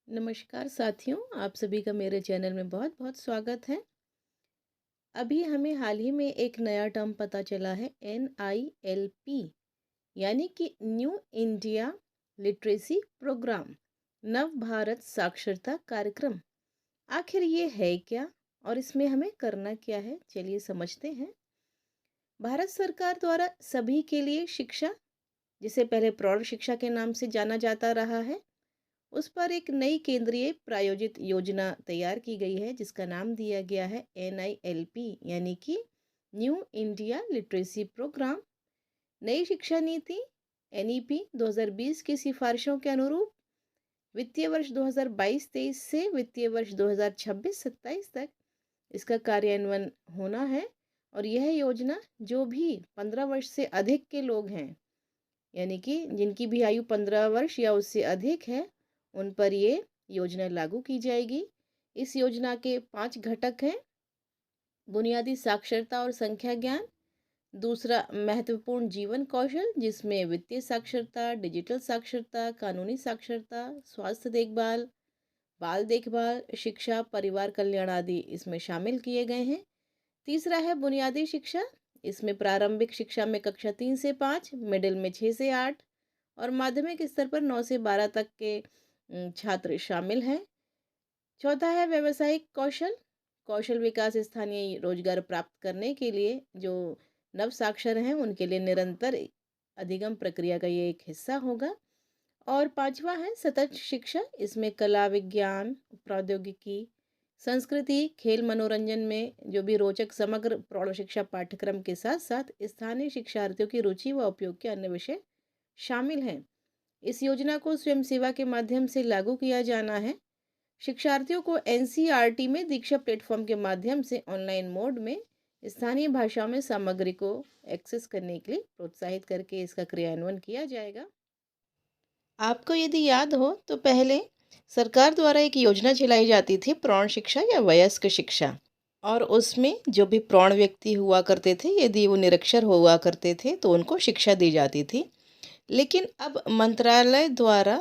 नमस्कार साथियों, आप सभी का मेरे चैनल में बहुत बहुत स्वागत है। अभी हमें हाल ही में एक नया टर्म पता चला है, NILP, यानी कि न्यू इंडिया लिटरेसी प्रोग्राम, नव भारत साक्षरता कार्यक्रम। आखिर ये है क्या और इसमें हमें करना क्या है, चलिए समझते हैं। भारत सरकार द्वारा सभी के लिए शिक्षा, जिसे पहले प्रौढ़ शिक्षा के नाम से जाना जाता रहा है, उस पर एक नई केंद्रीय प्रायोजित योजना तैयार की गई है, जिसका नाम दिया गया है NILP, यानी कि न्यू इंडिया लिटरेसी प्रोग्राम। नई शिक्षा नीति NEP 2020 की सिफारिशों के अनुरूप वित्तीय वर्ष 2022-23 से वित्तीय वर्ष 2026-27 तक इसका कार्यान्वयन होना है। और यह योजना जो भी 15 वर्ष से अधिक के लोग हैं, यानी कि जिनकी भी आयु 15 वर्ष या उससे अधिक है, उन पर ये योजना लागू की जाएगी। इस योजना के 5 घटक हैं: बुनियादी साक्षरता और संख्या ज्ञान, दूसरा महत्वपूर्ण जीवन कौशल, जिसमें वित्तीय साक्षरता, डिजिटल साक्षरता, कानूनी साक्षरता, स्वास्थ्य देखभाल, बाल देखभाल, शिक्षा, परिवार कल्याण आदि इसमें शामिल किए गए हैं। तीसरा है बुनियादी शिक्षा, इसमें प्रारंभिक शिक्षा में कक्षा 3 से 5, मिडिल में 6 से 8 और माध्यमिक स्तर पर 9 से 12 तक के छात्र शामिल हैं। चौथा है व्यावसायिक कौशल, कौशल विकास स्थानीय रोजगार प्राप्त करने के लिए जो नव साक्षर हैं उनके लिए निरंतर अधिगम प्रक्रिया का ये एक हिस्सा होगा। और पांचवा है सतत शिक्षा, इसमें कला, विज्ञान, प्रौद्योगिकी, संस्कृति, खेल, मनोरंजन में जो भी रोचक समग्र प्रौढ़ शिक्षा पाठ्यक्रम के साथ साथ स्थानीय शिक्षार्थियों की रुचि व उपयोग के अन्य विषय शामिल हैं। इस योजना को स्वयं सेवा के माध्यम से लागू किया जाना है। शिक्षार्थियों को NCERT में दीक्षा प्लेटफॉर्म के माध्यम से ऑनलाइन मोड में स्थानीय भाषाओं में सामग्री को एक्सेस करने के लिए प्रोत्साहित करके इसका क्रियान्वयन किया जाएगा। आपको यदि याद हो तो पहले सरकार द्वारा एक योजना चलाई जाती थी, प्रौढ़ शिक्षा या वयस्क शिक्षा, और उसमें जो भी प्रौढ़ व्यक्ति हुआ करते थे, यदि वो निरक्षर हुआ करते थे तो उनको शिक्षा दी जाती थी। लेकिन अब मंत्रालय द्वारा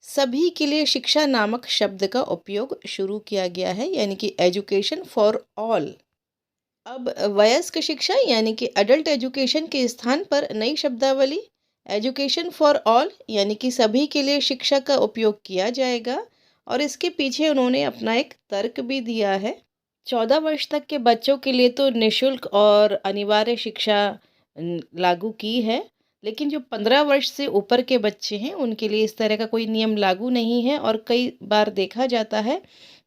सभी के लिए शिक्षा नामक शब्द का उपयोग शुरू किया गया है, यानी कि एजुकेशन फॉर ऑल। अब वयस्क शिक्षा यानी कि अडल्ट एजुकेशन के स्थान पर नई शब्दावली एजुकेशन फॉर ऑल यानी कि सभी के लिए शिक्षा का उपयोग किया जाएगा। और इसके पीछे उन्होंने अपना एक तर्क भी दिया है। 14 वर्ष तक के बच्चों के लिए तो निःशुल्क और अनिवार्य शिक्षा लागू की है, लेकिन जो 15 वर्ष से ऊपर के बच्चे हैं उनके लिए इस तरह का कोई नियम लागू नहीं है। और कई बार देखा जाता है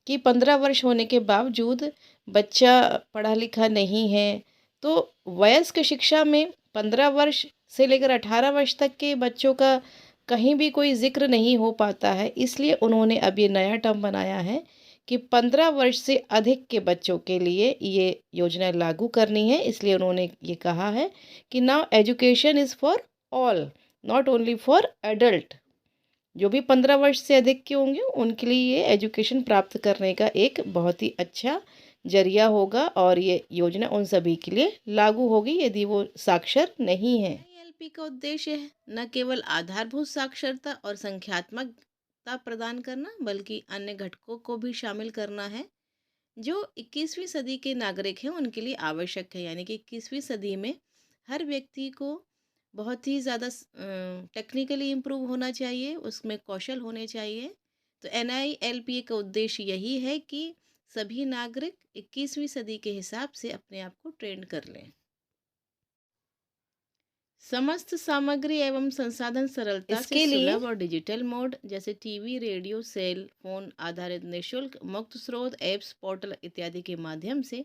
कि 15 वर्ष होने के बावजूद बच्चा पढ़ा लिखा नहीं है, तो वयस्क शिक्षा में 15 वर्ष से लेकर 18 वर्ष तक के बच्चों का कहीं भी कोई जिक्र नहीं हो पाता है। इसलिए उन्होंने अब ये नया टर्म बनाया है कि 15 वर्ष से अधिक के बच्चों के लिए ये योजना लागू करनी है। इसलिए उन्होंने ये कहा है कि now education is for all, not only for adult. जो भी 15 वर्ष से अधिक के होंगे उनके लिए ये एजुकेशन प्राप्त करने का एक बहुत ही अच्छा जरिया होगा, और ये योजना उन सभी के लिए लागू होगी यदि वो साक्षर नहीं है। NILP का उद्देश्य है न केवल आधारभूत साक्षरता और संख्यात्मकता प्रदान करना, बल्कि अन्य घटकों को भी शामिल करना है जो 21वीं सदी के नागरिक हैं उनके लिए आवश्यक है। यानी कि 21वीं सदी में हर व्यक्ति को बहुत ही ज़्यादा टेक्निकली इम्प्रूव होना चाहिए, उसमें कौशल होने चाहिए। तो NILP का उद्देश्य यही है कि सभी नागरिक 21वीं सदी के हिसाब से अपने आप को ट्रेंड कर लें। समस्त सामग्री एवं संसाधन सरलता से इसके लिए सुलभ और डिजिटल मोड, जैसे टीवी, रेडियो, सेल फोन आधारित निःशुल्क मुक्त स्रोत, एप्स, पोर्टल इत्यादि के माध्यम से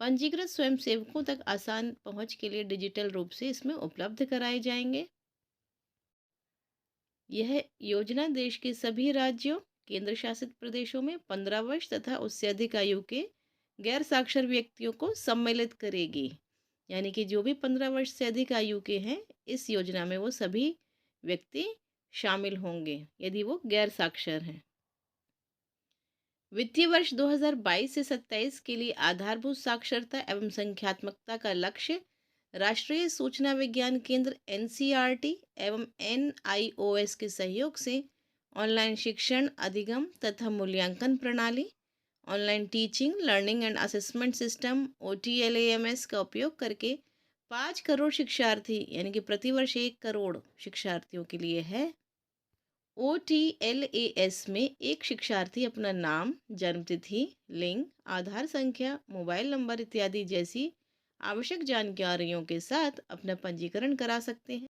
पंजीकृत स्वयंसेवकों तक आसान पहुंच के लिए डिजिटल रूप से इसमें उपलब्ध कराए जाएंगे। यह योजना देश के सभी राज्यों, केंद्र शासित प्रदेशों में 15 वर्ष तथा उससे अधिक आयु के गैर साक्षर व्यक्तियों को सम्मिलित करेगी। यानी कि जो भी 15 वर्ष से अधिक आयु के हैं, इस योजना में वो सभी व्यक्ति शामिल होंगे यदि वो गैर साक्षर हैं। वित्तीय वर्ष 2022 से 27 के लिए आधारभूत साक्षरता एवं संख्यात्मकता का लक्ष्य राष्ट्रीय सूचना विज्ञान केंद्र NCERT एवं NIOS के सहयोग से ऑनलाइन शिक्षण अधिगम तथा मूल्यांकन प्रणाली, online teaching learning and assessment system OTLAMS का उपयोग करके 5 करोड़ शिक्षार्थी यानी कि प्रतिवर्ष 1 करोड़ शिक्षार्थियों के लिए है। OTLAS में एक शिक्षार्थी अपना नाम, जन्मतिथि, लिंग, आधार संख्या, मोबाइल नंबर इत्यादि जैसी आवश्यक जानकारियों के साथ अपना पंजीकरण करा सकते हैं।